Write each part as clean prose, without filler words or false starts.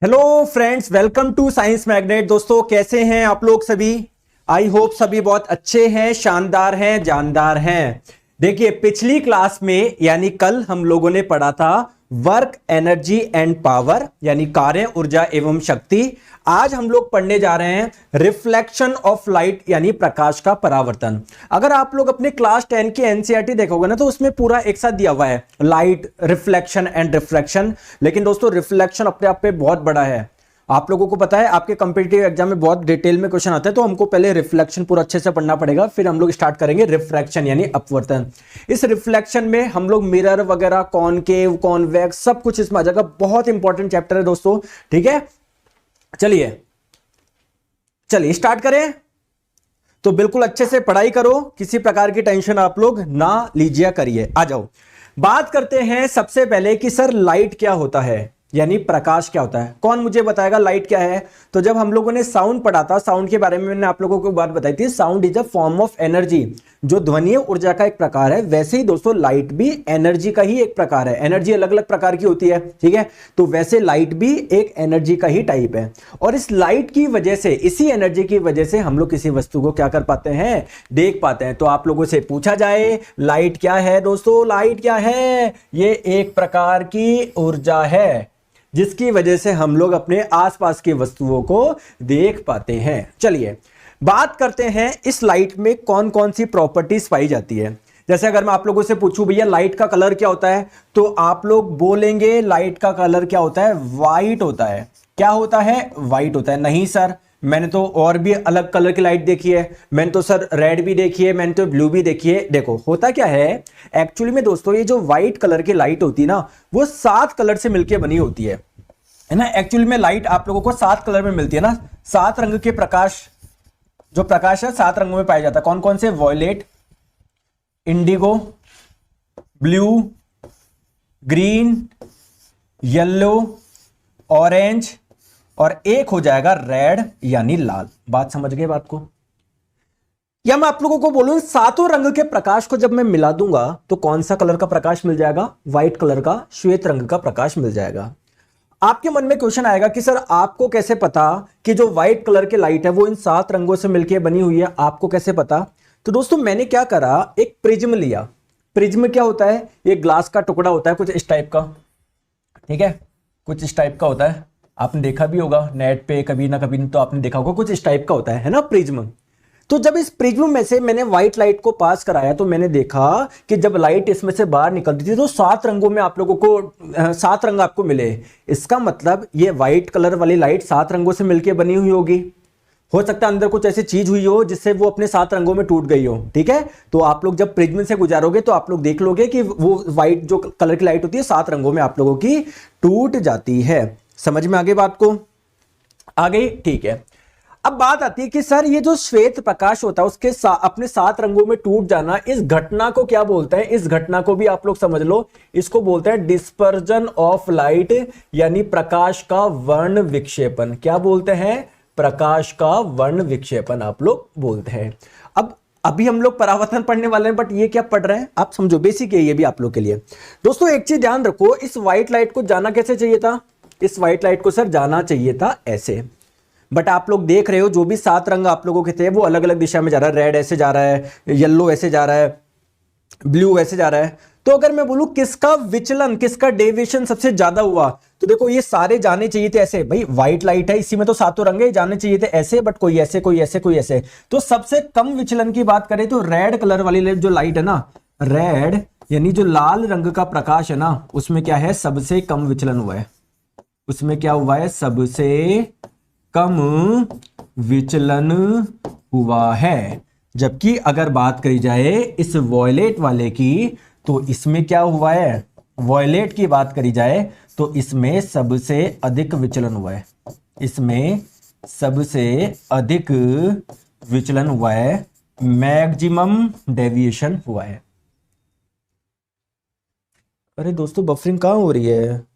Hello friends, welcome to science magnet. दोस्तों, कैसे हैं आप लोग सभी? आई होप सभी बहुत अच्छे हैं, शानदार हैं, जानदार हैं। देखिए, पिछली क्लास में यानी कल हम लोगों ने पढ़ा था वर्क, एनर्जी एंड पावर, यानी कार्य, ऊर्जा एवं शक्ति। आज हम लोग पढ़ने जा रहे हैं रिफ्लेक्शन ऑफ लाइट, यानी प्रकाश का परावर्तन। अगर आप लोग अपने क्लास 10 की एनसीईआरटी देखोगे ना, तो उसमें पूरा एक साथ दिया हुआ है लाइट, रिफ्लेक्शन एंड रिफ्रैक्शन। लेकिन दोस्तों, रिफ्लेक्शन अपने आप पे बहुत बड़ा है। आप लोगों को पता है, आपके कंपीटिटिव एग्जाम में बहुत डिटेल में क्वेश्चन आता है, तो हमको पहले रिफ्लेक्शन पूरा अच्छे से पढ़ना पड़ेगा, फिर हम लोग स्टार्ट करेंगे रिफ्रैक्शन यानी अपवर्तन। इस रिफ्लेक्शन में हम लोग मिरर वगैरह, कॉनकेव, कॉन्वेक्स, सब कुछ इसमें आ जाएगा। बहुत इंपॉर्टेंट चैप्टर है दोस्तों, ठीक है। चलिए चलिए स्टार्ट करें। तो बिल्कुल अच्छे से पढ़ाई करो, किसी प्रकार की टेंशन आप लोग ना लीजिए, करिए। आ जाओ, बात करते हैं सबसे पहले कि सर लाइट क्या होता है, यानी प्रकाश क्या होता है। कौन मुझे बताएगा लाइट क्या है? तो जब हम लोगों ने साउंड पढ़ा था, साउंड के बारे में मैंने आप लोगों को बात बताई थी, sound is a form of energy. जो ध्वनि ऊर्जा का एक प्रकार है, वैसे ही दोस्तों लाइट भी एनर्जी का ही एक प्रकार है। एनर्जी अलग अलग प्रकार की होती है, ठीक है। तो वैसे लाइट भी एक एनर्जी का ही टाइप है। और इस लाइट की वजह से, इसी एनर्जी की वजह से हम लोग किसी वस्तु को क्या कर पाते हैं, देख पाते हैं। तो आप लोगों से पूछा जाए लाइट क्या है दोस्तों, लाइट क्या है? ये एक प्रकार की ऊर्जा है जिसकी वजह से हम लोग अपने आसपास की वस्तुओं को देख पाते हैं। चलिए बात करते हैं इस लाइट में कौन कौन सी प्रॉपर्टीज पाई जाती है। जैसे अगर मैं आप लोगों से पूछूं भैया लाइट का कलर क्या होता है, तो आप लोग बोलेंगे लाइट का कलर क्या होता है, वाइट होता है। क्या होता है? वाइट होता है। नहीं सर, मैंने तो और भी अलग कलर की लाइट देखी है, मैंने तो सर रेड भी देखी है, मैंने तो ब्लू भी देखी है। देखो होता क्या है एक्चुअली में दोस्तों, ये जो व्हाइट कलर की लाइट होती है ना, वो 7 कलर से मिलकर बनी होती है ना। एक्चुअली में लाइट आप लोगों को 7 कलर में मिलती है ना। 7 रंग के प्रकाश, जो प्रकाश है 7 रंगों में पाया जाता है। कौन कौन से? Violet, indigo, blue, green, yellow, orange, और एक हो जाएगा रेड यानी लाल। बात समझ गए बात को? या मैं आप लोगों को बोलूं, सातों रंग के प्रकाश को जब मैं मिला दूंगा तो कौन सा कलर का प्रकाश मिल जाएगा? व्हाइट कलर का, श्वेत रंग का प्रकाश मिल जाएगा। आपके मन में क्वेश्चन आएगा कि सर आपको कैसे पता कि जो व्हाइट कलर की लाइट है वो इन 7 रंगों से मिलकर बनी हुई है, आपको कैसे पता? तो दोस्तों मैंने क्या करा, एक प्रिज्म लिया। प्रिज्म क्या होता है? ये ग्लास का टुकड़ा होता है कुछ इस टाइप का, ठीक है, कुछ इस टाइप का होता है। आपने देखा भी होगा नेट पे कभी ना कभी, तो आपने देखा होगा कुछ इस टाइप का होता है ना प्रिज्म। तो जब इस प्रिज्म में से मैंने व्हाइट लाइट को पास कराया, तो मैंने देखा कि जब लाइट इसमें से बाहर निकलती थी तो 7 रंगों में आप लोगों को 7 रंग आपको मिले। इसका मतलब ये व्हाइट कलर वाली लाइट 7 रंगों से मिलकर बनी हुई होगी। हो सकता है अंदर कुछ ऐसी चीज हुई हो जिससे वो अपने 7 रंगों में टूट गई हो, ठीक है। तो आप लोग जब प्रिज्म से गुजारोगे तो आप लोग देख लोगे कि वो व्हाइट जो कलर की लाइट होती है 7 रंगों में आप लोगों की टूट जाती है। समझ में आगे बात को? आ गई, ठीक है। अब बात आती है कि सर ये जो श्वेत प्रकाश होता है उसके अपने 7 रंगों में टूट जाना, इस घटना को क्या बोलते हैं? इस घटना को भी आप लोग समझ लो, इसको बोलते हैं डिस्पर्जन ऑफ लाइट, यानी प्रकाश का वर्ण विक्षेपण। क्या बोलते हैं? प्रकाश का वर्ण विक्षेपण आप लोग बोलते हैं। अब अभी हम लोग परावर्तन पढ़ने वाले हैं, बट ये क्या पढ़ रहे हैं आप समझो, बेसिक है ये भी आप लोग के लिए। दोस्तों एक चीज ध्यान रखो, इस व्हाइट लाइट को जाना कैसे चाहिए था? इस व्हाइट लाइट को सर जाना चाहिए था ऐसे, बट आप लोग देख रहे हो जो भी 7 रंग आप लोगों के थे वो अलग अलग दिशा में जा रहा है। रेड ऐसे जा रहा है, येलो ऐसे जा रहा है, ब्लू ऐसे जा रहा है। तो अगर मैं बोलूं किसका विचलन, किसका डेविएशन सबसे ज्यादा हुआ, तो देखो ये सारे जाने चाहिए थे ऐसे। भाई व्हाइट लाइट है, इसी में तो 7 रंग है, जाने चाहिए थे ऐसे, बट कोई ऐसे, कोई ऐसे, कोई ऐसे। तो सबसे कम विचलन की बात करें तो रेड कलर वाली जो लाइट है ना, रेड यानी जो लाल रंग का प्रकाश है ना, उसमें क्या है, सबसे कम विचलन हुआ है। उसमें क्या हुआ है? सबसे कम विचलन हुआ है। जबकि अगर बात करी जाए इस वॉयलेट वाले की, तो इसमें क्या हुआ है? वॉयलेट की बात करी जाए तो इसमें सबसे अधिक विचलन हुआ है। इसमें सबसे अधिक विचलन हुआ है, मैक्सिमम डेविएशन हुआ है। अरे दोस्तों बफरिंग कहां हो रही है?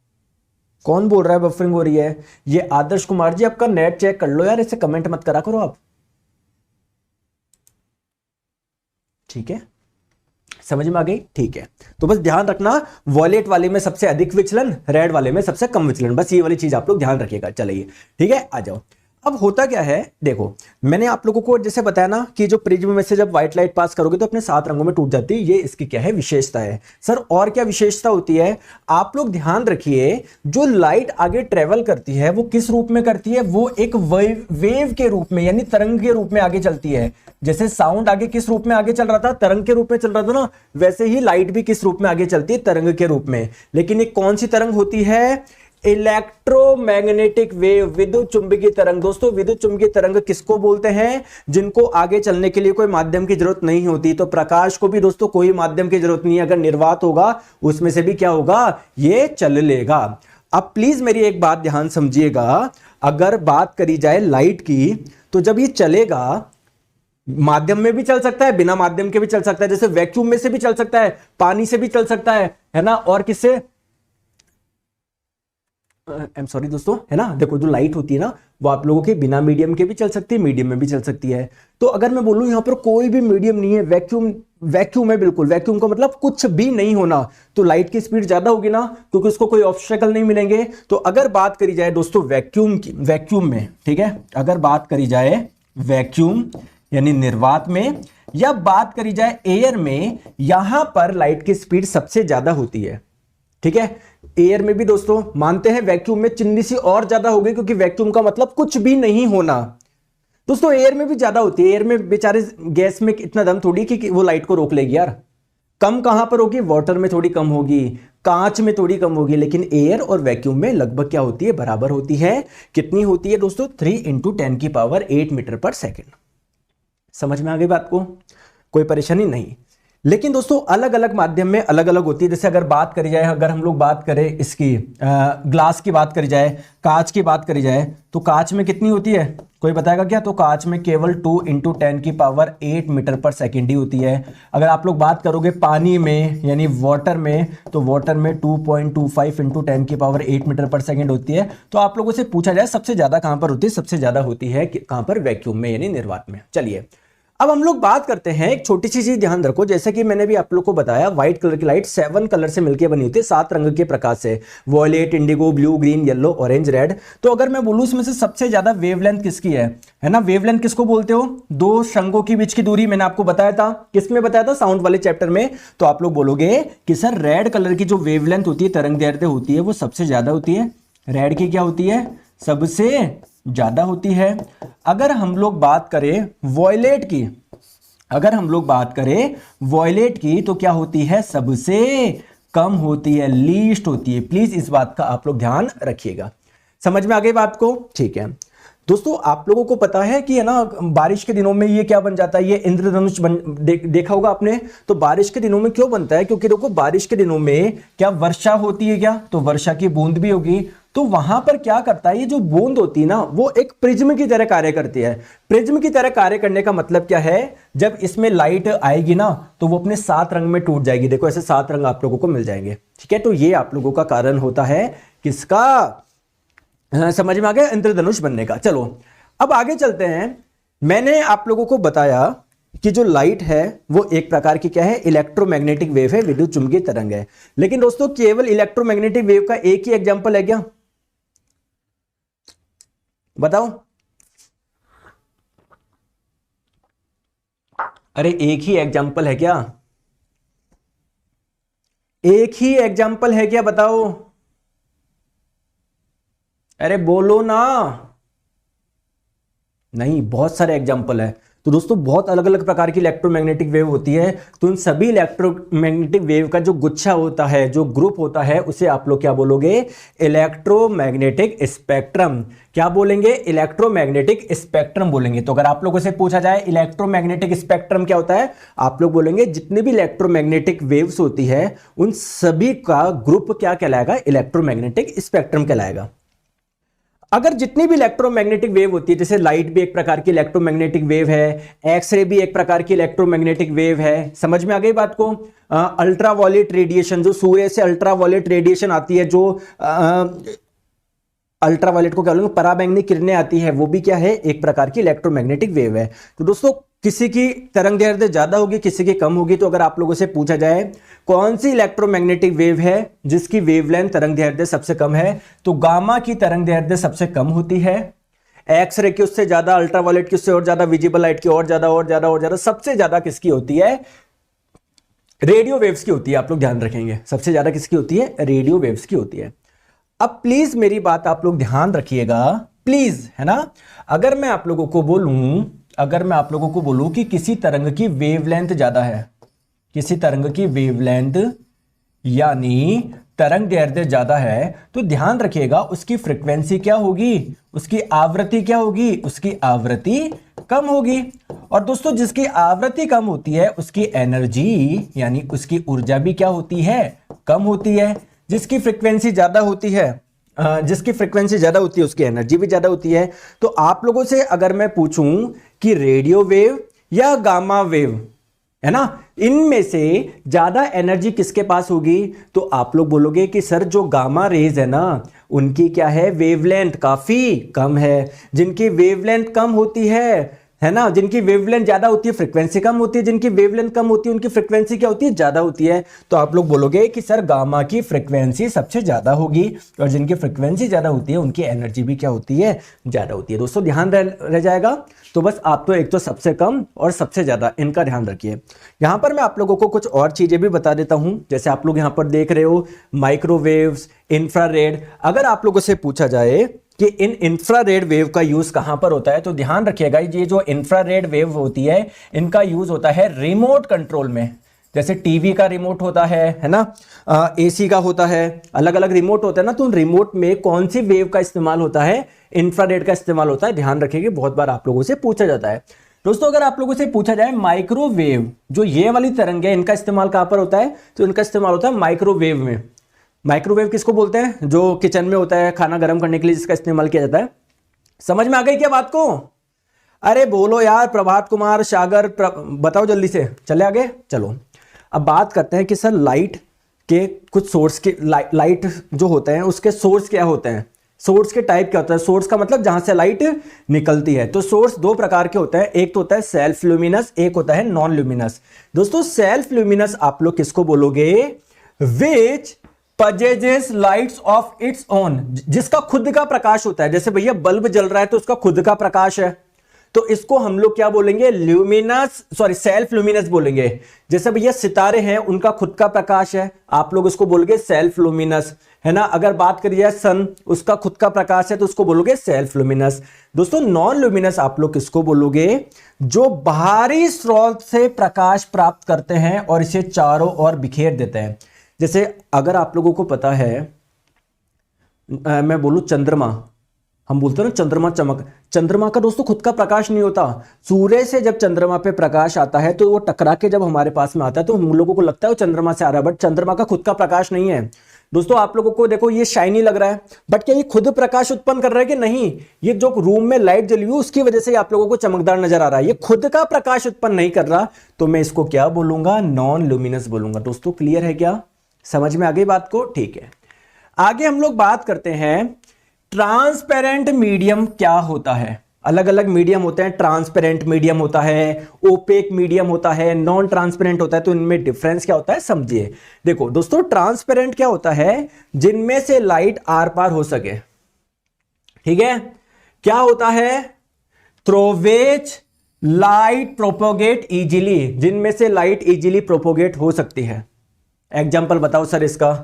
कौन बोल रहा है बफरिंग हो रही है? ये आदर्श कुमार जी, आपका नेट चेक कर लो यार, इसे कमेंट मत करा करो आप, ठीक है। समझ में आ गई? ठीक है, तो बस ध्यान रखना वॉयलेट वाले में सबसे अधिक विचलन, रेड वाले में सबसे कम विचलन, बस ये वाली चीज आप लोग ध्यान रखिएगा। चलिए ठीक है, आ जाओ। अब होता क्या है, देखो मैंने आप लोगों को जैसे बताया ना कि जो प्रिज्म में से जब व्हाइट लाइट पास करोगे तो अपने 7 रंगों में टूट जाती है, ये इसकी क्या है विशेषता है। सर और क्या विशेषता होती है, आप लोग ध्यान रखिए, जो लाइट आगे ट्रेवल करती है वो किस रूप में करती है, वो एक वेव के रूप में यानी तरंग के रूप में आगे चलती है। जैसे साउंड आगे किस रूप में आगे चल रहा था, तरंग के रूप में चल रहा था ना, वैसे ही लाइट भी किस रूप में आगे चलती है, तरंग के रूप में। लेकिन एक कौन सी तरंग होती है, इलेक्ट्रोमैग्नेटिक वेव, विद्युत चुंबकीय तरंग। दोस्तों विद्युत चुंबकीय तरंग किसको बोलते हैं, जिनको आगे चलने के लिए कोई माध्यम की जरूरत नहीं होती। तो प्रकाश को भी दोस्तों कोई माध्यम की जरूरत नहीं है, अगर निर्वात होगा उसमें से भी क्या होगा, ये चल लेगा। अब प्लीज मेरी एक बात ध्यान समझिएगा, अगर बात करी जाए लाइट की, तो जब ये चलेगा माध्यम में भी चल सकता है, बिना माध्यम के भी चल सकता है, जैसे वैक्यूम में से भी चल सकता है, पानी से भी चल सकता है ना, और किससे, आई एम सॉरी दोस्तों, है ना। देखो जो लाइट होती है ना वो आप लोगों के बिना मीडियम के भी चल सकती है, मीडियम में भी चल सकती है। तो अगर मैं बोलूं यहां पर कोई भी मीडियम नहीं है, वैक्यूम है बिल्कुल, वैक्यूम का मतलब कुछ भी नहीं होना, तो लाइट की स्पीड ज्यादा होगी ना, क्योंकि उसको कोई ऑब्स्टेकल नहीं मिलेंगे। तो अगर बात करी जाए दोस्तों वैक्यूम की, वैक्यूम में, ठीक है, अगर बात करी जाए वैक्यूम यानी निर्वात में, या बात करी जाए एयर में, यहां पर लाइट की स्पीड सबसे ज्यादा होती है। ठीक है, एयर में भी दोस्तों मानते हैं, वैक्यूम में चिन्नी सी और ज्यादा होगी, क्योंकि वैक्यूम का मतलब कुछ भी नहीं होना। दोस्तों एयर में भी ज्यादा होती है, एयर में बेचारे गैस में इतना दम थोड़ी कि वो लाइट को रोक लेगी यार। कम कहां पर होगी, वाटर में थोड़ी कम होगी, कांच में थोड़ी कम होगी, लेकिन एयर और वैक्यूम में लगभग क्या होती है, बराबर होती है। कितनी होती है दोस्तों, 3 × 10⁸ मीटर/सेकेंड। समझ में आ गई बात को, कोई परेशानी नहीं। लेकिन दोस्तों अलग अलग माध्यम में अलग अलग होती है। जैसे अगर बात करी जाए, अगर हम लोग बात करें इसकी ग्लास की बात करी जाए, कांच की बात करी जाए, तो कांच में कितनी होती है, कोई बताएगा क्या? तो कांच में केवल 2 × 10⁸ मीटर/सेकेंड ही होती है। अगर आप लोग बात करोगे पानी में यानी वाटर में, तो वाटर में 2.25 × 10⁸ मीटर/सेकेंड होती है। तो आप लोगों से पूछा जाए सबसे ज्यादा कहां पर होती है, सबसे ज्यादा होती है कहां पर, वैक्यूम में यानी निर्वात में। चलिए अब हम लोग बात करते हैं, एक छोटी सी चीज ध्यान रखो, जैसे कि मैंने भी आप लोग को बताया, व्हाइट कलर की लाइट 7 कलर से मिलकर बनी होती है, 7 रंग के प्रकाश से, violet, indigo, blue, green, yellow, orange, red. तो अगर मैं बोलूं इसमें से सबसे ज्यादा वेवलेंथ किसकी है ना, वेवलेंथ किसको बोलते हो, 2 शंकों के बीच की दूरी, मैंने आपको बताया था, किसमें बताया था, साउंड वाले चैप्टर में। तो आप लोग बोलोगे कि सर रेड कलर की जो वेवलेंथ होती है, तरंग दैर्ध्य होती है, वो सबसे ज्यादा होती है। रेड की क्या होती है, सबसे ज्यादा होती है। अगर हम लोग बात करें वॉयलेट की, अगर हम लोग बात करें वॉयलेट की, तो क्या होती है, सबसे कम होती है, लीस्ट होती है। प्लीज इस बात का आप लोग ध्यान रखिएगा। समझ में आ गई बात को? ठीक है दोस्तों, आप लोगों को पता है कि है ना, बारिश के दिनों में ये क्या बन जाता है, ये इंद्रधनुष देखा होगा आपने। तो बारिश के दिनों में क्यों बनता है, क्योंकि देखो बारिश के दिनों में क्या वर्षा होती है क्या, तो वर्षा की बूंद भी होगी। तो वहां पर क्या करता है, ये जो बूंद होती है ना, वो एक प्रिज्म की तरह कार्य करती है। प्रिज्म की तरह कार्य करने का मतलब क्या है, जब इसमें लाइट आएगी ना, तो वो अपने 7 रंग में टूट जाएगी। देखो ऐसे 7 रंग आप लोगों को मिल जाएंगे। ठीक है, तो ये आप लोगों का कारण होता है किसका, समझ में आ गया, इंद्रधनुष बनने का। चलो अब आगे चलते हैं। मैंने आप लोगों को बताया कि जो लाइट है वो एक प्रकार की क्या है, इलेक्ट्रोमैग्नेटिक वेव है, विद्युत चुंबकीय तरंग है। लेकिन दोस्तों केवल इलेक्ट्रोमैग्नेटिक वेव का एक ही एग्जांपल है क्या, बताओ? अरे एक ही एग्जांपल है क्या, एक ही एग्जांपल है क्या, बताओ? अरे बोलो ना, नहीं बहुत सारे एग्जांपल है। तो दोस्तों बहुत अलग अलग प्रकार की इलेक्ट्रोमैग्नेटिक वेव होती है। तो इन सभी इलेक्ट्रोमैग्नेटिक वेव का जो गुच्छा होता है, जो ग्रुप होता है, उसे आप लोग क्या बोलोगे, इलेक्ट्रोमैग्नेटिक स्पेक्ट्रम। क्या बोलेंगे, इलेक्ट्रोमैग्नेटिक स्पेक्ट्रम बोलेंगे। तो अगर आप लोगों से पूछा जाए इलेक्ट्रोमैग्नेटिक स्पेक्ट्रम क्या होता है, आप लोग बोलेंगे जितने भी इलेक्ट्रोमैग्नेटिक वेव्स होती है उन सभी का ग्रुप क्या कहलाएगा, इलेक्ट्रोमैग्नेटिक स्पेक्ट्रम कहलाएगा। अगर जितनी भी इलेक्ट्रोमैग्नेटिक वेव होती है, जैसे लाइट भी एक प्रकार की इलेक्ट्रोमैग्नेटिक वेव है, एक्सरे भी एक प्रकार की इलेक्ट्रोमैग्नेटिक वेव है। समझ में आ गई बात को? अल्ट्रावायलेट रेडिएशन, जो सूर्य से अल्ट्रावायलेट रेडिएशन आती है, जो अल्ट्रावायलेट को क्या बोलेंगे, पराबैंगनी किरणें आती है, वो भी क्या है, एक प्रकार की इलेक्ट्रोमैग्नेटिक वेव है। तो दोस्तों किसी की तरंग दैर्ध्य ज्यादा होगी, किसी की कम होगी। तो अगर आप लोगों से पूछा जाए कौन सी इलेक्ट्रोमैग्नेटिक वेव है जिसकी वेवलेंथ तरंग दैर्ध्य सबसे कम है, तो गामा की तरंग दैर्ध्य सबसे कम होती है, एक्सरे की उससे ज्यादा, अल्ट्रावायलेट की उससे और ज्यादा, विजिबल लाइट की और ज्यादा और ज्यादा और ज्यादा, सबसे ज्यादा किसकी होती है, रेडियो वेव्स की होती है। आप लोग ध्यान रखेंगे सबसे ज्यादा किसकी होती है, रेडियो वेव्स की होती है। अब प्लीज मेरी बात आप लोग ध्यान रखिएगा, प्लीज, है ना। अगर मैं आप लोगों को बोलूं कि किसी तरंग की वेवलेंथ ज्यादा है, किसी तरंग की वेवलेंथ यानी तरंग दैर्ध्य ज्यादा है, तो ध्यान रखिएगा उसकी फ्रीक्वेंसी क्या होगी, उसकी आवृत्ति क्या होगी, उसकी आवृत्ति कम होगी। और दोस्तों जिसकी आवृत्ति कम होती है उसकी एनर्जी यानी उसकी ऊर्जा भी क्या होती है, कम होती है। जिसकी फ्रीक्वेंसी ज्यादा होती है उसकी एनर्जी भी ज्यादा होती है। तो आप लोगों से अगर मैं पूछूं कि रेडियो वेव या गामा वेव, है ना, इनमें से ज्यादा एनर्जी किसके पास होगी, तो आप लोग बोलोगे कि सर जो गामा रेज है ना उनकी क्या है, वेवलेंथ काफी कम है। जिनकी वेवलेंथ कम होती है ना, जिनकी वेवलेंथ ज्यादा होती है फ्रीक्वेंसी कम होती है, जिनकी वेवलेंथ कम होती है उनकी फ्रीक्वेंसी क्या होती है, ज्यादा होती है। तो आप लोग बोलोगे कि सर गामा की फ्रीक्वेंसी सबसे ज्यादा होगी, और जिनकी फ्रीक्वेंसी ज्यादा होती है उनकी एनर्जी भी क्या होती है, ज्यादा होती है। दोस्तों ध्यान रह जाएगा। तो बस आप तो एक तो सबसे कम और सबसे ज्यादा, इनका ध्यान रखिए। यहां पर मैं आप लोगों को कुछ और चीजें भी बता देता हूं। जैसे आप लोग यहां पर देख रहे हो माइक्रोवेव्स, इंफ्रारेड। अगर आप लोगों से पूछा जाए कि इन इंफ्रारेड वेव का यूज कहां पर होता है, तो ध्यान रखिएगा ये जो इंफ्रारेड वेव होती है इनका यूज होता है रिमोट कंट्रोल में। जैसे टीवी का रिमोट होता है ना, एसी का होता है, अलग अलग रिमोट होता है ना। तो उन रिमोट में कौन सी वेव का इस्तेमाल होता है, इंफ्रारेड का इस्तेमाल होता है। ध्यान रखिएगा, बहुत बार आप लोगों से पूछा जाता है। दोस्तों अगर आप लोगों से पूछा जाए माइक्रोवेव, जो ये वाली तरंग है इनका इस्तेमाल कहां पर होता है, तो इनका इस्तेमाल होता है माइक्रोवेव में। माइक्रोवेव किसको बोलते हैं, जो किचन में होता है खाना गर्म करने के लिए जिसका इस्तेमाल किया जाता है। समझ में आ गई क्या बात को, अरे बोलो यार, प्रभात कुमार, सागर, बताओ जल्दी से, चले आगे चलो। अब बात करते हैं कि सर लाइट के कुछ सोर्स के, लाइट जो होते हैं उसके सोर्स क्या होते हैं, सोर्स के टाइप क्या होता है। सोर्स का मतलब जहां से लाइट निकलती है। तो सोर्स दो प्रकार के होते हैं, एक तो होता है सेल्फ ल्यूमिनस, एक होता है नॉन ल्यूमिनस। दोस्तों सेल्फ ल्यूमिनस आप लोग किसको बोलोगे, विच possesses lights of its own, जिसका खुद का प्रकाश होता है। जैसे भैया बल्ब जल रहा है तो उसका खुद का प्रकाश है, तो इसको हम लोग क्या बोलेंगे, सेल्फ ल्यूमिनस बोलेंगे। जैसे भैया सितारे हैं उनका खुद का प्रकाश है, आप लोग उसको बोलोगे सेल्फ ल्यूमिनस, है ना। अगर बात करिए सन, उसका खुद का प्रकाश है तो उसको बोलोगे सेल्फ ल्यूमिनस। दोस्तों नॉन ल्यूमिनस आप लोग किसको बोलोगे, जो बाहरी स्रोत से प्रकाश प्राप्त करते हैं और इसे चारों ओर बिखेर देते हैं। जैसे अगर आप लोगों को पता है, मैं बोलूं चंद्रमा, हम बोलते हैं ना चंद्रमा चमक, चंद्रमा का दोस्तों खुद का प्रकाश नहीं होता। सूर्य से जब चंद्रमा पे प्रकाश आता है तो वो टकरा के जब हमारे पास में आता है तो हम लोगों को लगता है वो चंद्रमा से आ रहा है, बट चंद्रमा का खुद का प्रकाश नहीं है। दोस्तों आप लोगों को देखो ये शाइनी लग रहा है, बट क्या ये खुद प्रकाश उत्पन्न कर रहा है कि नहीं, ये जो रूम में लाइट जली हुई उसकी वजह से आप लोगों को चमकदार नजर आ रहा है, ये खुद का प्रकाश उत्पन्न नहीं कर रहा। तो मैं इसको क्या बोलूंगा, नॉन ल्यूमिनस बोलूंगा। दोस्तों क्लियर है क्या, समझ में आ गई बात को, ठीक है। आगे हम लोग बात करते हैं ट्रांसपेरेंट मीडियम क्या होता है। अलग अलग मीडियम होते हैं, ट्रांसपेरेंट मीडियम होता है, ओपेक मीडियम होता है, नॉन ट्रांसपेरेंट होता है। तो इनमें डिफरेंस क्या होता है समझिए। देखो दोस्तों ट्रांसपेरेंट क्या होता है, जिनमें से लाइट आर पार हो सके, ठीक है। क्या होता है, through which light propagate easily, जिनमें से लाइट इजीली प्रोपोगेट हो सकती है। एग्जाम्पल बताओ सर इसका,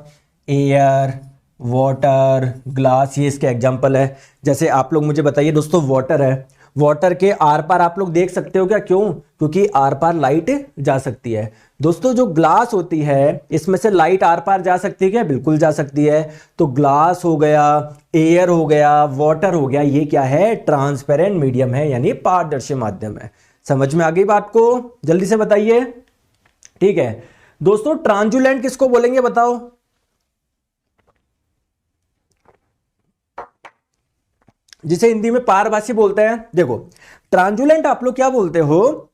एयर, वाटर, ग्लास, ये इसके एग्जाम्पल है। जैसे आप लोग मुझे बताइए दोस्तों, वाटर है, वाटर के आर पार आप लोग देख सकते हो क्या, क्यों, क्योंकि आर पार लाइट जा सकती है। दोस्तों जो ग्लास होती है इसमें से लाइट आर पार जा सकती है क्या, बिल्कुल जा सकती है। तो ग्लास हो गया, एयर हो गया, वाटर हो गया, ये क्या है, ट्रांसपेरेंट मीडियम है, यानी पारदर्शी माध्यम है। समझ में आ गई बात को, जल्दी से बताइए, ठीक है। दोस्तों ट्रांजुलेंट किसको बोलेंगे बताओ, जिसे हिंदी में पारभासी बोलते हैं। देखो ट्रांजुलेंट आप लोग क्या बोलते हो,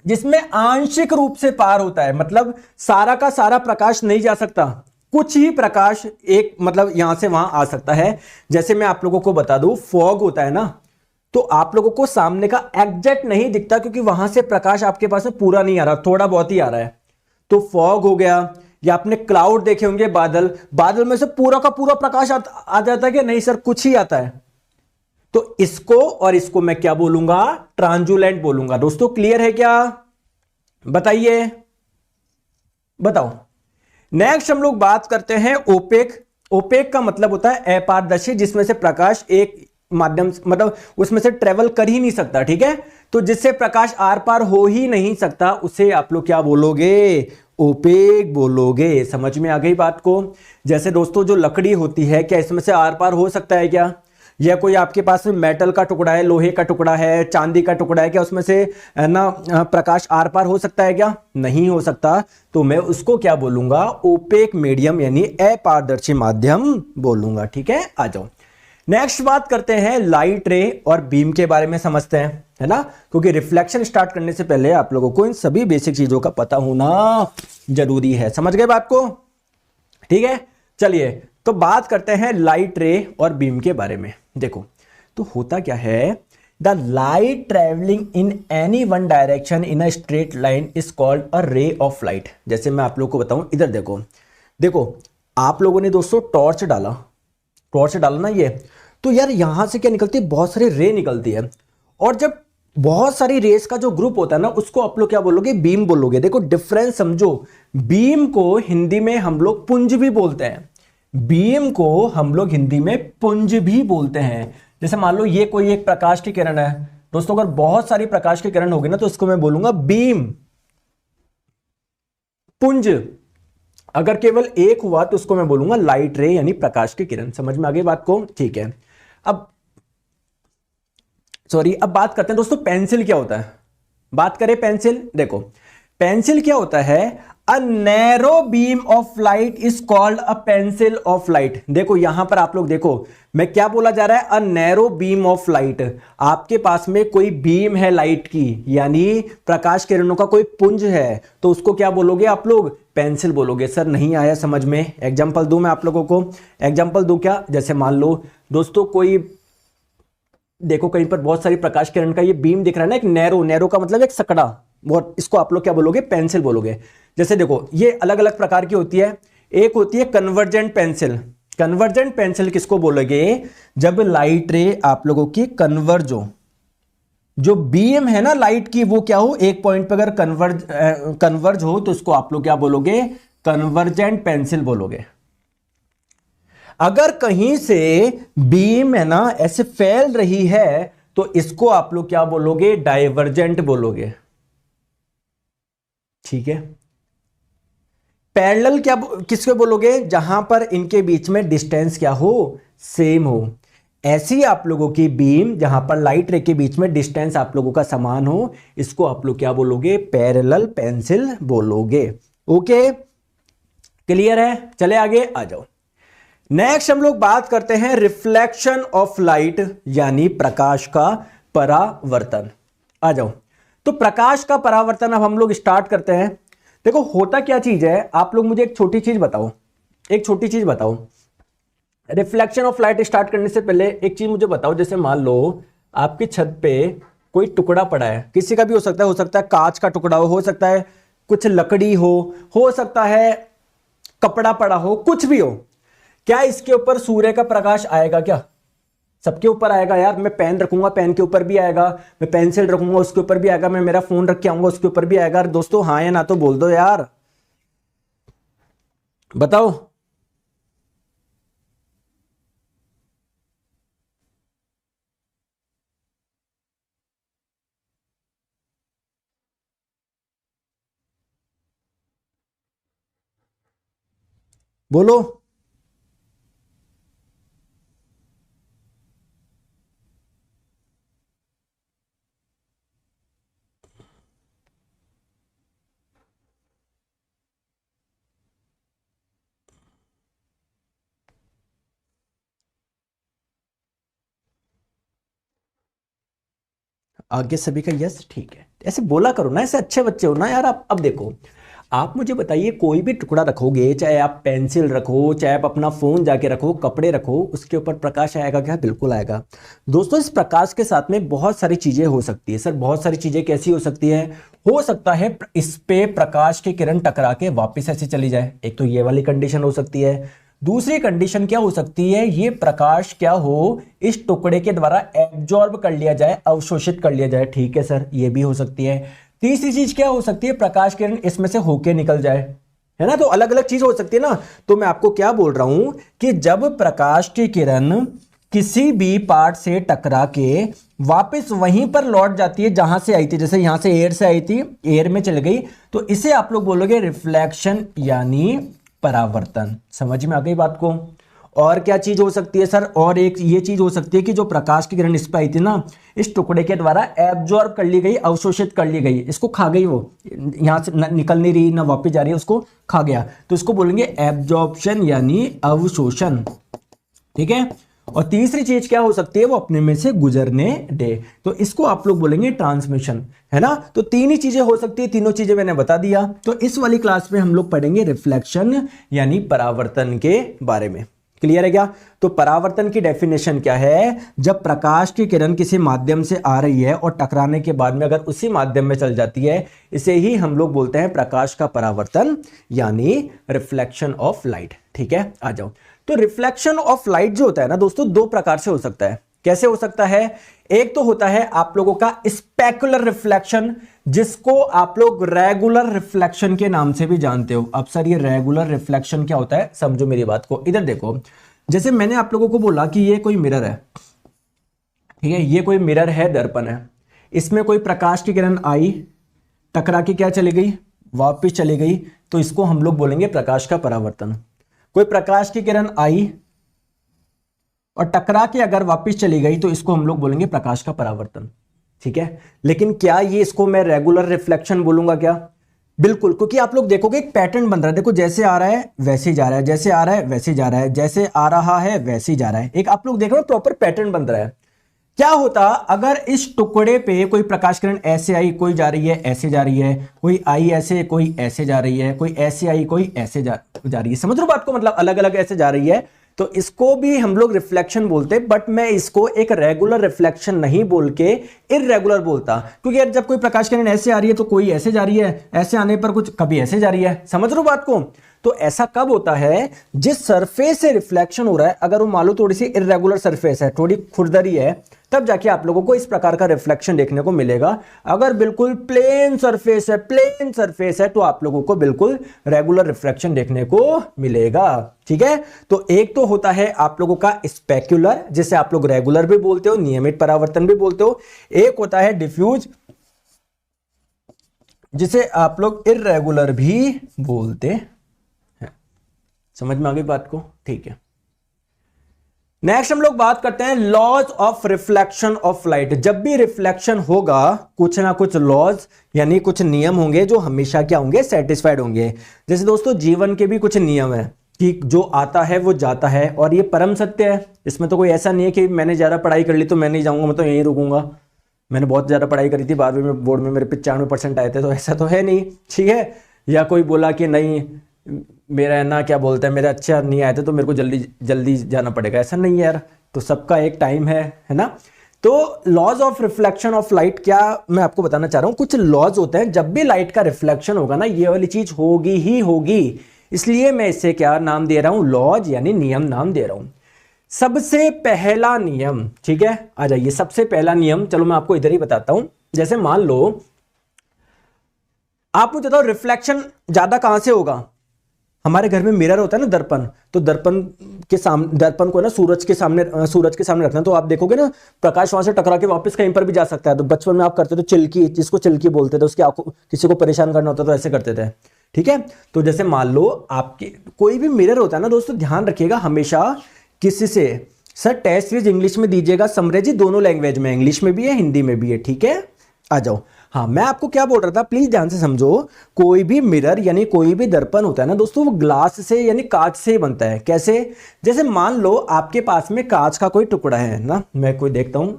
जिसमें आंशिक रूप से पार होता है, मतलब सारा का सारा प्रकाश नहीं जा सकता, कुछ ही प्रकाश एक मतलब यहां से वहां आ सकता है। जैसे मैं आप लोगों को बता दूं, फॉग होता है ना, तो आप लोगों को सामने का एग्जैक्ट नहीं दिखता क्योंकि वहां से प्रकाश आपके पास में पूरा नहीं आ रहा, थोड़ा बहुत ही आ रहा है। तो फॉग हो गया, या आपने क्लाउड देखे होंगे, बादल, बादल में से पूरा का पूरा प्रकाश आ जाता है क्या? नहीं सर, कुछ ही आता है। तो इसको और इसको मैं क्या बोलूंगा? ट्रांजुलेंट बोलूंगा। दोस्तों क्लियर है क्या? बताइए, बताओ। नेक्स्ट हम लोग बात करते हैं ओपेक। ओपेक का मतलब होता है अपारदर्शी, जिसमें से प्रकाश एक माध्यम मतलब उसमें से ट्रेवल कर ही नहीं सकता, ठीक है। तो जिससे प्रकाश आर पार हो ही नहीं सकता, उसे आप लोग क्या बोलोगे? ओपेक बोलोगे। समझ में आ गई बात को? जैसे दोस्तों जो लकड़ी होती है, क्या इसमें से आर पार हो सकता है क्या? या कोई आपके पास में मेटल का टुकड़ा है, लोहे का टुकड़ा है, चांदी का टुकड़ा है, क्या उसमें से ना प्रकाश आर पार हो सकता है क्या? नहीं हो सकता। तो मैं उसको क्या बोलूंगा? ओपेक मीडियम यानी अपारदर्शी माध्यम बोलूंगा, ठीक है। आ जाओ, नेक्स्ट बात करते हैं लाइट रे और बीम के बारे में समझते हैं, है ना, क्योंकि रिफ्लेक्शन स्टार्ट करने से पहले आप लोगों को इन सभी बेसिक चीजों का पता होना जरूरी है। समझ गए बात को? ठीक है, चलिए तो बात करते हैं लाइट रे और बीम के बारे में। देखो, तो होता क्या है, the light travelling in any one direction in a straight line is called a ray of light. जैसे मैं आप लोग को बताऊं, इधर देखो, देखो आप लोगों ने दोस्तों टॉर्च डाला, टॉर्च डाला ना ये, तो यार यहां से क्या निकलती है? बहुत सारी रे निकलती है। और जब बहुत सारी रेस का जो ग्रुप होता है ना, उसको आप लोग क्या बोलोगे? बीम बोलोगे। देखो डिफरेंस समझो, बीम को हिंदी में हम लोग पुंज भी बोलते हैं, बीम को हम लोग हिंदी में पुंज भी बोलते हैं। जैसे मान लो ये कोई एक प्रकाश की किरण है दोस्तों, अगर बहुत सारी प्रकाश की किरण होगी ना, तो इसको मैं बोलूंगा बीम। पुंज अगर केवल एक हुआ तो उसको मैं बोलूंगा लाइट रे यानी प्रकाश की किरण। समझ में आ गई बात को? ठीक है। अब सॉरी, अब बात करते हैं दोस्तों पेंसिल क्या होता है। बात करें पेंसिल, देखो पेंसिल क्या होता है? A narrow beam of light is called a pencil of light. देखो यहां पर आप लोग देखो, मैं क्या बोला जा रहा है? A narrow beam of light. आपके पास में कोई बीम है लाइट की, यानी प्रकाश किरणों का कोई पुंज है, तो उसको क्या बोलोगे आप लोग? पेंसिल बोलोगे। सर नहीं आया समझ में, एग्जाम्पल दूं मैं आप लोगों को? एग्जाम्पल दूं क्या? जैसे मान लो दोस्तों कोई, देखो कहीं पर बहुत सारी प्रकाश किरण का ये बीम दिख रहा है ना, एक नैरो, नैरो का मतलब एक सकड़ा, बहुत, इसको आप लोग क्या बोलोगे? पेंसिल बोलोगे। जैसे देखो ये अलग अलग प्रकार की होती है, एक होती है कन्वर्जेंट पेंसिल। कन्वर्जेंट पेंसिल किसको बोलोगे? जब लाइट रे आप लोगों की कन्वर्ज हो, जो बीम है ना लाइट की, वो क्या हो? एक पॉइंट पे अगर कन्वर्ज हो, तो उसको आप लोग क्या बोलोगे? कन्वर्जेंट पेंसिल बोलोगे। अगर कहीं से बीम है ना ऐसे फैल रही है, तो इसको आप लोग क्या बोलोगे? डाइवर्जेंट बोलोगे, ठीक है। पैरेलल क्या किसको बोलोगे? जहां पर इनके बीच में डिस्टेंस क्या हो? सेम हो। ऐसी आप लोगों की बीम जहां पर लाइट रे के बीच में डिस्टेंस आप लोगों का समान हो, इसको आप लोग क्या बोलोगे? पैरेलल पेंसिल बोलोगे। ओके, क्लियर है? चले आगे आ जाओ। नेक्स्ट हम लोग बात करते हैं रिफ्लेक्शन ऑफ लाइट यानी प्रकाश का परावर्तन। आ जाओ, तो प्रकाश का परावर्तन अब हम लोग स्टार्ट करते हैं। देखो होता क्या चीज है, आप लोग मुझे एक छोटी चीज बताओ, एक छोटी चीज बताओ। रिफ्लेक्शन ऑफ लाइट स्टार्ट करने से पहले एक चीज मुझे बताओ, जैसे मान लो आपकी छत पे कोई टुकड़ा पड़ा है, किसी का भी हो सकता है कांच का टुकड़ा हो सकता है कुछ लकड़ी हो सकता है कपड़ा पड़ा हो, कुछ भी हो, क्या इसके ऊपर सूर्य का प्रकाश आएगा क्या? सबके ऊपर आएगा यार। मैं पेन रखूंगा, पेन के ऊपर भी आएगा, मैं पेंसिल रखूंगा उसके ऊपर भी आएगा, मैं मेरा फोन रख के आऊंगा उसके ऊपर भी आएगा। दोस्तों हाँ या ना तो बोल दो यार, बताओ। बोलो। आगे सभी का यस, ठीक है। ऐसे बोला करो ना, ऐसे अच्छे बच्चे हो ना यार आप। अब देखो, आप मुझे बताइए, कोई भी टुकड़ा रखोगे, चाहे आप पेंसिल रखो, चाहे आप अपना फोन जाके रखो, कपड़े रखो, उसके ऊपर प्रकाश आएगा क्या? बिल्कुल आएगा। दोस्तों इस प्रकाश के साथ में बहुत सारी चीजें हो सकती है। सर बहुत सारी चीजें कैसी हो सकती है? हो सकता है इस पे प्रकाश की किरण टकरा के वापस ऐसे चली जाए, एक तो ये वाली कंडीशन हो सकती है। दूसरी कंडीशन क्या हो सकती है? ये प्रकाश क्या हो, इस टुकड़े के द्वारा एब्जॉर्ब कर लिया जाए, अवशोषित कर लिया जाए। ठीक है सर, ये भी हो सकती है। तीसरी चीज क्या हो सकती है? प्रकाश किरण इसमें से होके निकल जाए, है ना। तो अलग अलग चीज हो सकती है ना। तो मैं आपको क्या बोल रहा हूं कि जब प्रकाश की किरण किसी भी पार्ट से टकरा के वापस वहीं पर लौट जाती है जहां से आई थी, जैसे यहां से एयर से आई थी, एयर में चली गई, तो इसे आप लोग बोलोगे रिफ्लेक्शन यानी परावर्तन। समझ में आ गई बात को? और क्या चीज हो सकती है सर? और एक ये चीज हो सकती है कि जो प्रकाश की किरण इस पे आई थी ना, इस टुकड़े के द्वारा एब्जॉर्ब कर ली गई, अवशोषित कर ली गई, इसको खा गई, वो यहां से निकल नहीं रही ना वापस जा रही है, उसको खा गया, तो इसको बोलेंगे एब्जॉर्प्शन यानी अवशोषण। ठीक है। और तीसरी चीज क्या हो सकती है? वो अपने में से गुजरने दे, तो इसको आप लोग बोलेंगे ट्रांसमिशन, है ना। तो तीन ही चीजें हो सकती है, तीनों चीजें मैंने बता दिया। तो इस वाली क्लास में हम लोग पढ़ेंगे रिफ्लेक्शन यानी परावर्तन के बारे में। क्लियर है क्या? तो परावर्तन की डेफिनेशन क्या है? जब प्रकाश की किरण किसी माध्यम से आ रही है और टकराने के बाद में अगर उसी माध्यम में चल जाती है, इसे ही हम लोग बोलते हैं प्रकाश का परावर्तन यानी रिफ्लेक्शन ऑफ लाइट। ठीक है, आ जाओ। तो रिफ्लेक्शन ऑफ लाइट जो होता है ना दोस्तों, दो प्रकार से हो सकता है। कैसे हो सकता है? एक तो होता है आप लोगों का स्पेकुलर रिफ्लेक्शन, जिसको आप लोग रेगुलर रिफ्लेक्शन के नाम से भी जानते हो। अब सर ये रेगुलर रिफ्लेक्शन क्या होता है? समझो मेरी बात को, इधर देखो। जैसे मैंने आप लोगों को बोला कि ये कोई मिरर है, ठीक है, ये कोई मिरर है, दर्पण है, इसमें कोई प्रकाश की किरण आई, टकरा के क्या चली गई? वापिस चली गई, तो इसको हम लोग बोलेंगे प्रकाश का परावर्तन। कोई प्रकाश की किरण आई और टकरा के अगर वापस चली गई, तो इसको हम लोग बोलेंगे प्रकाश का परावर्तन। ठीक है। लेकिन क्या ये इसको मैं रेगुलर रिफ्लेक्शन बोलूंगा क्या? बिल्कुल, क्योंकि आप लोग देखोगे एक पैटर्न बन रहा है। देखो जैसे आ रहा है वैसे ही जा रहा है, जैसे आ रहा है वैसे ही जा रहा है, जैसे आ रहा है वैसे ही जा रहा है। एक आप लोग देख रहे हो प्रॉपर पैटर्न बन रहा है। क्या होता अगर इस टुकड़े पे कोई प्रकाश किरण ऐसे आई, कोई जा रही है ऐसे जा रही है, कोई आई ऐसे, कोई ऐसे जा रही है, कोई ऐसे आई, कोई ऐसे जा रही है। समझ रहे हो बात को? मतलब अलग अलग ऐसे जा रही है, तो इसको भी हम लोग रिफ्लेक्शन बोलते हैं। बट मैं इसको एक रेगुलर रिफ्लेक्शन नहीं बोल के इररेगुलर बोलता, क्योंकि यार जब कोई प्रकाश किरण ऐसे आ रही है तो कोई ऐसे जा रही है, ऐसे आने पर कुछ कभी ऐसे जा रही है। समझ रहे हो बात को? तो ऐसा कब होता है? जिस सरफेस से रिफ्लेक्शन हो रहा है, अगर वो मान लो थोड़ी सी इररेगुलर सरफेस है, थोड़ी खुरदरी है, तब जाके आप लोगों को इस प्रकार का रिफ्लेक्शन देखने को मिलेगा। अगर बिल्कुल प्लेन सरफेस है, प्लेन सरफेस है, तो आप लोगों को बिल्कुल रेगुलर रिफ्लेक्शन देखने को मिलेगा। ठीक है। तो एक तो होता है आप लोगों का स्पेक्युलर, जिसे आप लोग रेगुलर भी बोलते हो, नियमित परावर्तन भी बोलते हो। एक होता है डिफ्यूज, जिसे आप लोग इररेगुलर भी बोलते हैं। समझ में आ गई बात को? ठीक है। नेक्स्ट हम लोग बात करते हैं laws of reflection of light. जब भी रिफ्लेक्शन होगा, कुछ ना कुछ लॉज यानी कुछ नियम होंगे जो हमेशा क्या होंगे? सेटिस्फाइड होंगे। जैसे दोस्तों जीवन के भी कुछ नियम है कि जो आता है वो जाता है, और ये परम सत्य है। इसमें तो कोई ऐसा नहीं है कि मैंने ज्यादा पढ़ाई कर ली तो मैं नहीं जाऊंगा, मैं तो यहीं रुकूंगा। मैंने बहुत ज्यादा पढ़ाई करी थी, 12वीं में बोर्ड में मेरे 95% आए थे, तो ऐसा तो है नहीं। ठीक है। या कोई बोला कि नहीं मेरा ना क्या बोलते हैं, मेरा अच्छा नहीं आया था तो मेरे को जल्दी जल्दी जाना पड़ेगा, ऐसा नहीं है यार। तो सबका एक टाइम है ना। तो laws of reflection of light क्या मैं आपको बताना चाह रहा हूं, कुछ लॉज होते हैं, जब भी लाइट का रिफ्लेक्शन होगा ना, ये वाली चीज होगी ही होगी। इसलिए मैं इससे क्या नाम दे रहा हूं? लॉज यानी नियम नाम दे रहा हूं। सबसे पहला नियम, ठीक है, आ जाइए। सबसे पहला नियम, चलो मैं आपको इधर ही बताता हूं। जैसे मान लो आप मुझे बताओ रिफ्लेक्शन ज्यादा कहां से होगा? हमारे घर में मिरर होता है ना, दर्पण, तो दर्पण के सामने, दर्पण को ना सूरज के सामने रखना, तो आप देखोगे ना प्रकाश वहां से टकरा के वापस कहीं पर भी जा सकता है। तो बचपन में आप करते थे चिल्की, जिसको चिल्की बोलते थे, उसकी आंखों, किसी को परेशान करना होता तो ऐसे करते थे। ठीक है। तो जैसे मान लो आपके कोई भी मिरर होता है ना दोस्तों, ध्यान रखिएगा हमेशा किसी से, सर टेस्ट सीरीज इंग्लिश में दीजिएगा समरे जी, दोनों लैंग्वेज में, इंग्लिश में भी है हिंदी में भी है। ठीक है, आ जाओ। हाँ, मैं आपको क्या बोल रहा था, प्लीज ध्यान से समझो। कोई भी मिरर यानी कोई भी दर्पण होता है ना दोस्तों, वो ग्लास से यानी कांच से बनता है। कैसे? जैसे मान लो आपके पास में कांच का कोई टुकड़ा है ना, मैं कोई देखता हूं,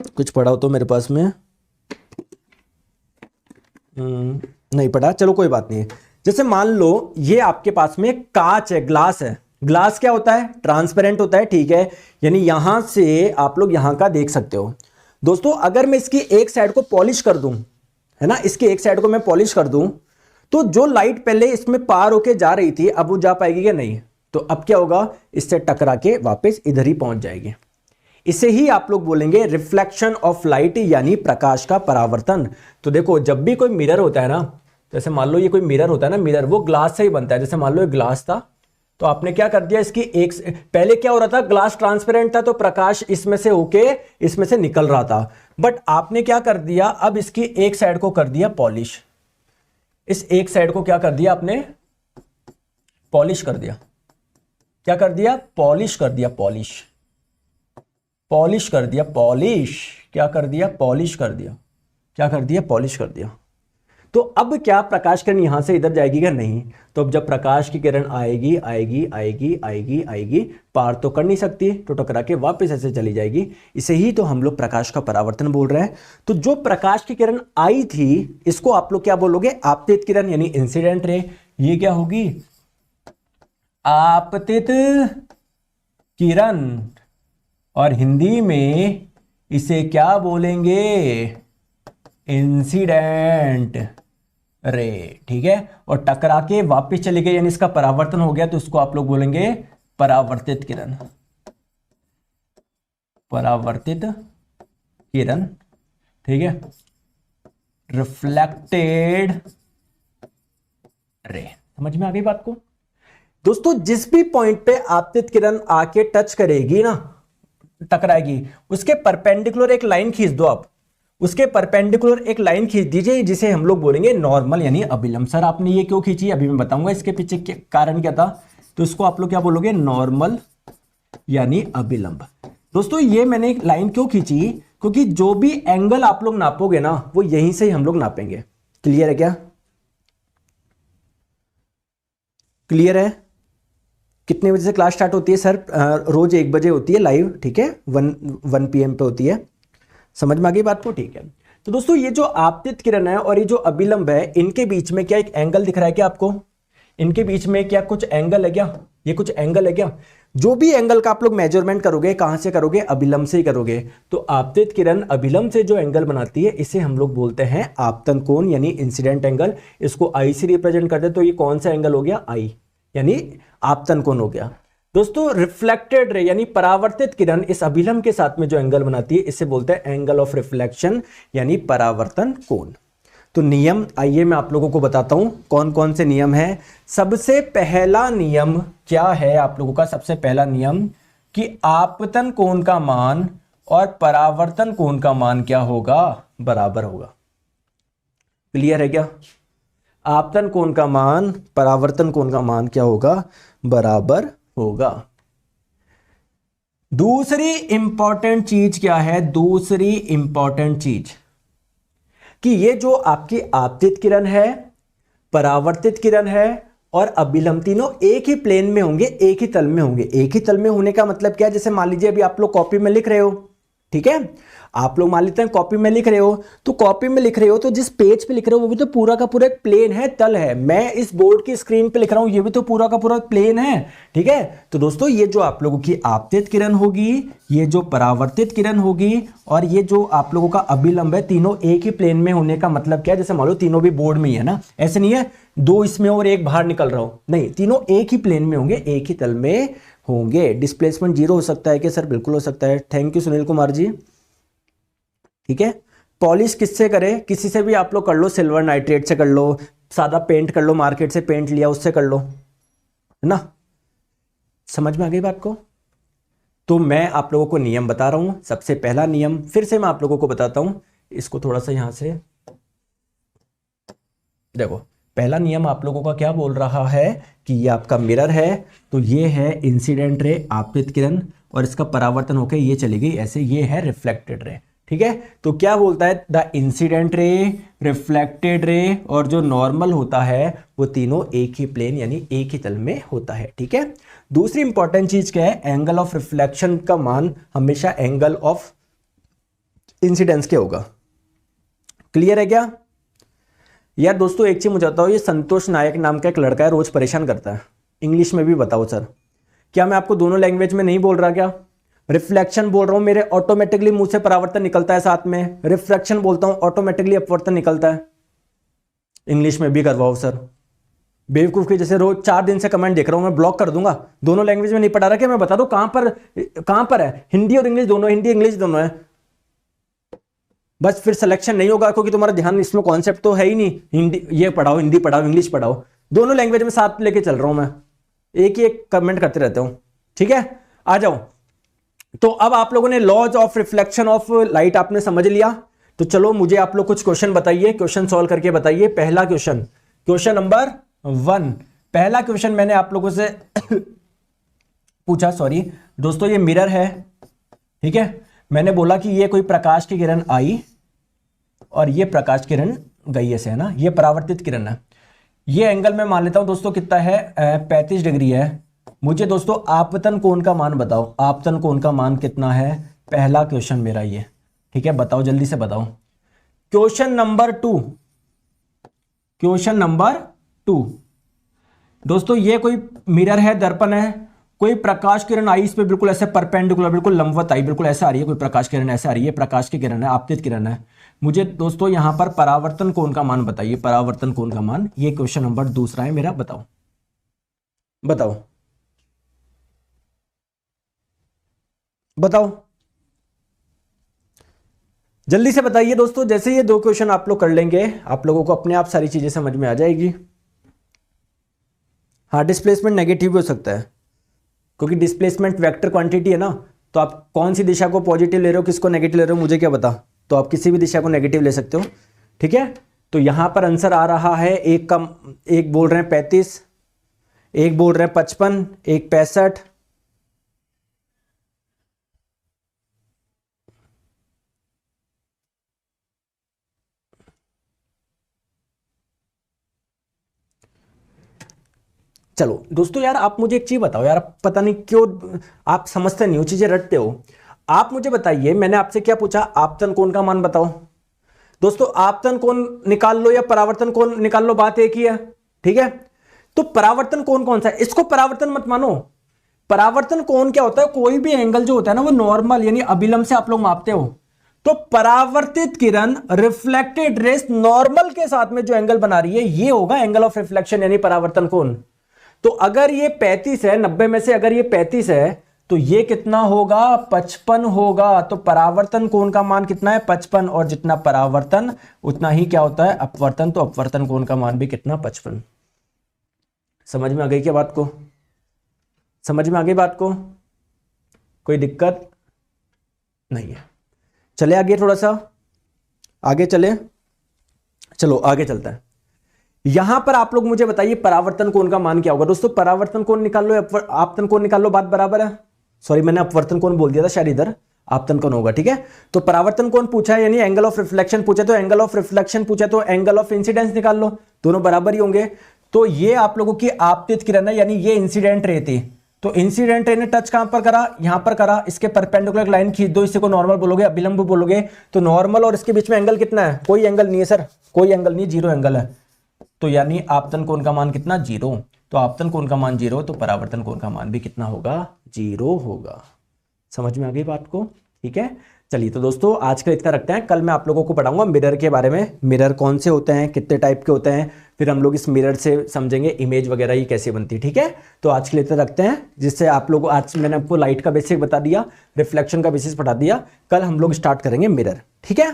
कुछ पड़ा हो तो मेरे पास में, नहीं पढ़ा, चलो कोई बात नहीं है। जैसे मान लो ये आपके पास में कांच है, ग्लास है। ग्लास क्या होता है? ट्रांसपेरेंट होता है, ठीक है। यानी यहां से आप लोग यहां का देख सकते हो। दोस्तों अगर मैं इसकी एक साइड को पॉलिश कर दूं, है ना, इसकी एक साइड को मैं पॉलिश कर दूं, तो जो लाइट पहले इसमें पार होके जा रही थी अब वो जा पाएगी क्या? नहीं। तो अब क्या होगा? इससे टकरा के वापस इधर ही पहुंच जाएगी। इसे ही आप लोग बोलेंगे रिफ्लेक्शन ऑफ लाइट, यानी प्रकाश का परावर्तन। तो देखो जब भी कोई मिरर होता है ना, जैसे मान लो ये कोई मिरर होता है ना, मिरर वो ग्लास से ही बनता है। जैसे मान लो ये ग्लास था, तो आपने क्या कर दिया, इसकी एक पहले क्या हो रहा था, ग्लास ट्रांसपेरेंट था तो प्रकाश इसमें से होके इसमें से निकल रहा था। बट आपने क्या कर दिया, अब इसकी एक साइड को कर दिया पॉलिश। इस एक साइड को क्या कर दिया आपने? पॉलिश कर दिया। क्या कर दिया? पॉलिश कर दिया। पॉलिश कर दिया। पॉलिश क्या कर दिया? पॉलिश कर दिया। क्या कर दिया? पॉलिश कर दिया। तो अब क्या प्रकाश किरण यहां से इधर जाएगी क्या? नहीं। तो अब जब प्रकाश की किरण आएगी आएगी आएगी आएगी आएगी, पार तो कर नहीं सकती, तो टकरा के वापस ऐसे चली जाएगी। इसे ही तो हम लोग प्रकाश का परावर्तन बोल रहे हैं। तो जो प्रकाश की किरण आई थी, इसको आप लोग क्या बोलोगे? आपतित किरण, यानी इंसिडेंट रे। ये क्या होगी? आपतित किरण। और हिंदी में इसे क्या बोलेंगे? इंसिडेंट रे, ठीक है। और टकरा के वापस चली गई, यानी इसका परावर्तन हो गया, तो इसको आप लोग बोलेंगे परावर्तित किरण। परावर्तित किरण, ठीक है। Reflected ray. समझ में आ गई बात को? दोस्तों जिस भी पॉइंट पे आपतित किरण आके टच करेगी ना, टकराएगी, उसके परपेंडिकुलर एक लाइन खींच दो आप। उसके परपेंडिकुलर एक लाइन खींच दीजिए, जिसे हम लोग बोलेंगे नॉर्मल यानी अभिलंब। सर आपने ये क्यों खींची? अभी मैं बताऊंगा इसके पीछे कारण क्या था। तो इसको आप लोग क्या बोलोगे? नॉर्मल यानी अभिलंब। दोस्तों ये मैंने एक लाइन क्यों खींची? क्योंकि जो भी एंगल आप लोग नापोगे ना, वो यहीं से ही हम लोग नापेंगे। क्लियर है क्या? क्लियर है? कितने बजे से क्लास स्टार्ट होती है सर? रोज 1 बजे होती है लाइव, ठीक है। 1 PM पे होती है। समझ में आ गई बात को? ठीक है। तो दोस्तों ये जो आपतित किरण है और ये जो अभिलंब है, इनके बीच में क्या एक एंगल दिख रहा है क्या आपको? इनके बीच में क्या कुछ एंगल है क्या? ये कुछ एंगल है क्या? जो भी एंगल का आप लोग मेजरमेंट करोगे, कहां से करोगे? अभिलंब से ही करोगे। तो आपतित किरण अभिलंब से जो एंगल बनाती है, इसे हम लोग बोलते हैं आपतन कोण, यानी इंसिडेंट एंगल। इसको आई से रिप्रेजेंट करते, तो ये कौन सा एंगल हो गया? आई, यानी आपतन कोण हो गया। दोस्तों रिफ्लेक्टेड रे यानी परावर्तित किरण इस अभिलंब के साथ में जो एंगल बनाती है, इसे बोलते हैं एंगल ऑफ रिफ्लेक्शन, यानी परावर्तन कोण। तो नियम आइए मैं आप लोगों को बताता हूं कौन कौन से नियम है। सबसे पहला नियम क्या है आप लोगों का? सबसे पहला नियम कि आपतन कोण का मान और परावर्तन कोण का मान क्या होगा? बराबर होगा। क्लियर है क्या? आपतन कोण का मान, परावर्तन कोण का मान क्या होगा? बराबर होगा। दूसरी इंपॉर्टेंट चीज क्या है? दूसरी इंपॉर्टेंट चीज कि ये जो आपकी आपतित किरण है, परावर्तित किरण है और अभिलंब, तीनों एक ही प्लेन में होंगे, एक ही तल में होंगे। एक ही तल में होने का मतलब क्या है? जैसे मान लीजिए अभी आप लोग कॉपी में लिख रहे हो, ठीक है। आप लोग मान लेते हैं कॉपी में लिख रहे हो, तो कॉपी में लिख रहे हो तो जिस पेज पे लिख रहे हो वो भी तो पूरा का पूरा एक प्लेन है, तल है। मैं इस बोर्ड की स्क्रीन पे लिख रहा हूं, ये भी तो पूरा का पूरा प्लेन है, ठीक है। तो दोस्तों ये जो आप लोगों की आपतित किरण होगी, ये जो परावर्तित किरण होगी और ये जो आप लोगों का अभिलंब है, तीनों एक ही प्लेन में होने का मतलब क्या है? जैसे मान लो तीनों भी बोर्ड में ही है ना, ऐसे नहीं है दो इसमें और एक बाहर निकल रहा हो, नहीं, तीनों एक ही प्लेन में होंगे, एक ही तल में होंगे। डिस्प्लेसमेंट 0 हो सकता है क्या सर? बिल्कुल हो सकता है। थैंक यू सुनील कुमार जी, ठीक है। पॉलिश किससे करें? किसी से भी आप लोग कर लो, सिल्वर नाइट्रेट से कर लो, सादा पेंट कर लो, मार्केट से पेंट लिया उससे कर लो, है ना। समझ में आ गई बात को? तो मैं आप लोगों को नियम बता रहा हूं। सबसे पहला नियम फिर से मैं आप लोगों को बताता हूं, इसको थोड़ा सा यहां से देखो। पहला नियम आप लोगों का क्या बोल रहा है कि ये आपका मिरर है, तो ये है इंसिडेंट रे, आपतित किरण, और इसका परावर्तन होकर ये चली गई ऐसे, ये है रिफ्लेक्टेड रे, ठीक है। तो क्या बोलता है? The incident ray, reflected ray और जो नॉर्मल होता है वो तीनों एक ही प्लेन यानी एक ही तल में होता है, ठीक है। दूसरी इंपॉर्टेंट चीज क्या है? एंगल ऑफ रिफ्लेक्शन का मान हमेशा एंगल ऑफ इंसिडेंस के होगा। क्लियर है क्या? यार दोस्तों एक चीज मुझे बताओ, ये संतोष नायक नाम का एक लड़का है, रोज परेशान करता है, इंग्लिश में भी बताओ सर। क्या मैं आपको दोनों लैंग्वेज में नहीं बोल रहा? क्या रिफ्लेक्शन बोल रहा हूं, मेरे ऑटोमेटिकली मुंह से परावर्तन निकलता है, साथ में रिफ्रैक्शन बोलता हूं ऑटोमेटिकली अपवर्तन निकलता है। इंग्लिश में भी करवाओ सर। बेवकूफ के जैसे रोज 4 दिन से कमेंट देख रहा हूं, मैं ब्लॉक कर दूंगा। दोनों लैंग्वेज में नहीं पढ़ा रहा क्या? मैं बता दूं कहां पर है, हिंदी और इंग्लिश दोनों, हिंदी इंग्लिश दोनों है। बस फिर सिलेक्शन नहीं होगा क्योंकि तुम्हारा ध्यान इसमें कॉन्सेप्ट तो है ही नहीं। हिंदी ये पढ़ाओ, हिंदी पढ़ाओ, इंग्लिश पढ़ाओ, दोनों लैंग्वेज में साथ लेके चल रहा हूं मैं, एक ही एक कमेंट करते रहता हूं। ठीक है, आ जाओ। तो अब आप लोगों ने laws of reflection of light आपने समझ लिया। तो चलो मुझे आप लोग कुछ क्वेश्चन बताइए, क्वेश्चन सॉल्व करके बताइए। पहला क्वेश्चन, क्वेश्चन नंबर 1, पहला क्वेश्चन मैंने आप लोगों से पूछा, सॉरी दोस्तों, ये मिरर है, ठीक है। मैंने बोला कि ये कोई प्रकाश की किरण आई और ये प्रकाश किरण गई, ऐसे है ना, ये परावर्तित किरण है। ये एंगल मैं मान लेता हूं दोस्तों कितना है, 35 डिग्री है। मुझे दोस्तों आपतन कोण का मान बताओ, आपतन कोण का मान कितना है? पहला क्वेश्चन मेरा ये, ठीक है, बताओ जल्दी से बताओ। क्वेश्चन नंबर 2, क्वेश्चन नंबर 2 दोस्तों, ये कोई मिरर है, दर्पण है, कोई प्रकाश किरण आई इस पे बिल्कुल ऐसे परपेंडिकुलर, बिल्कुल लंबवत आई, बिल्कुल ऐसे आ रही है, कोई प्रकाश किरण ऐसे आ रही है, प्रकाश की किरण है, आपतित किरण है। मुझे दोस्तों यहां पर परावर्तन कोण का मान बताइए, परावर्तन कोण का मान। ये क्वेश्चन नंबर 2 है मेरा, बताओ बताओ बताओ, जल्दी से बताइए दोस्तों। जैसे ये 2 क्वेश्चन आप लोग कर लेंगे, आप लोगों को अपने आप सारी चीजें समझ में आ जाएगी। हाँ, डिस्प्लेसमेंट नेगेटिव भी हो सकता है क्योंकि डिस्प्लेसमेंट वेक्टर क्वांटिटी है ना, तो आप कौन सी दिशा को पॉजिटिव ले रहे हो, किसको नेगेटिव ले रहे हो, मुझे क्या पता। तो आप किसी भी दिशा को नेगेटिव ले सकते हो, ठीक है। तो यहां पर आंसर आ रहा है, एक बोल रहे हैं 35, एक बोल रहे हैं 55, एक 65। चलो दोस्तों, यार आप मुझे एक चीज बताओ यार, पता नहीं क्यों आप समझते नहीं हो, चीजें रटते हो। आप मुझे बताइए, मैंने आपसे क्या पूछा, आपतन कोण का मान बताओ। दोस्तों आपतन कोण निकाल लो या परावर्तन कोण निकाल लो, बात एक ही है, ठीक है। तो परावर्तन कोण कौन सा है? इसको परावर्तन मत मानो। परावर्तन कोण क्या होता है? कोई भी एंगल जो होता है ना, वो नॉर्मल यानी अभिलंब से आप लोग मापते हो। तो परावर्तित किरण रिफ्लेक्टेड रेस नॉर्मल के साथ में जो एंगल बना रही है, ये होगा एंगल ऑफ रिफ्लेक्शन यानी परावर्तन कोण। तो अगर ये 35 है, 90 में से अगर ये 35 है, तो ये कितना होगा? 55 होगा। तो परावर्तन कोण का मान कितना है? 55। और जितना परावर्तन उतना ही क्या होता है? अपवर्तन। तो अपवर्तन कोण का मान भी कितना? 55। समझ में आ गई क्या बात को? समझ में आ गई बात को? कोई दिक्कत नहीं है। चले आगे, थोड़ा सा आगे चले, चलो आगे चलता है। यहां पर आप लोग मुझे बताइए परावर्तन कोण का मान क्या होगा। दोस्तों परावर्तन कोण निकाल लो, आपतन कोण निकाल लो, बात बराबर है। सॉरी, मैंने अपवर्तन कोण बोल दिया था शायद, इधर आपतन कोण होगा, ठीक है। तो परावर्तन कोण पूछा है यानी एंगल ऑफ रिफ्लेक्शन पूछा, तो एंगल ऑफ रिफ्लेक्शन पूछा तो एंगल ऑफ इंसिडेंस निकाल लो, दोनों बराबर ही होंगे। तो ये आप लोगों की आपतित किरण है, यानी ये इंसिडेंट रे थी। तो इंसिडेंट रे ने टच कहां पर करा? यहां पर करा। इसके परपेंडिकुलर लाइन खींच दो, इसी को नॉर्मल बोलोगे, अभिलंब बोलोगे। तो नॉर्मल और इसके बीच में एंगल कितना है? कोई एंगल नहीं है सर, कोई एंगल नहीं, 0 एंगल है। तो यानी आपतन कोण का मान कितना? 0। तो आपतन कोण का मान 0, तो परावर्तन कोण का मान भी कितना होगा? 0 होगा। समझ में आ गई बात को? ठीक है, चलिए तो दोस्तों आज का इतना रखते हैं। कल मैं आप लोगों को पढ़ाऊंगा मिरर के बारे में, मिरर कौन से होते हैं, कितने टाइप के होते हैं, फिर हम लोग इस मिरर से समझेंगे इमेज वगैरह ही कैसे बनती है। ठीक है, तो आज के लिए इतना रखते हैं, जिससे आप लोग, आज मैंने आपको लाइट का बेसिक बता दिया, रिफ्लेक्शन का बेसिस पढ़ा दिया। कल हम लोग स्टार्ट करेंगे मिरर। ठीक है,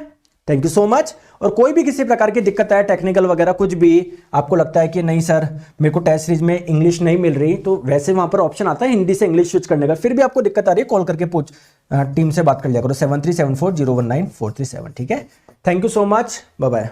थैंक यू सो मच। और कोई भी किसी प्रकार की दिक्कत है, टेक्निकल वगैरह कुछ भी आपको लगता है कि नहीं सर मेरे को टेस्ट सीरीज में इंग्लिश नहीं मिल रही, तो वैसे वहां पर ऑप्शन आता है हिंदी से इंग्लिश स्विच करने का। फिर भी आपको दिक्कत आ रही है, कॉल करके पूछ, टीम से बात कर लिया करो, 7374019437। ठीक है, thank you so much, bye bye.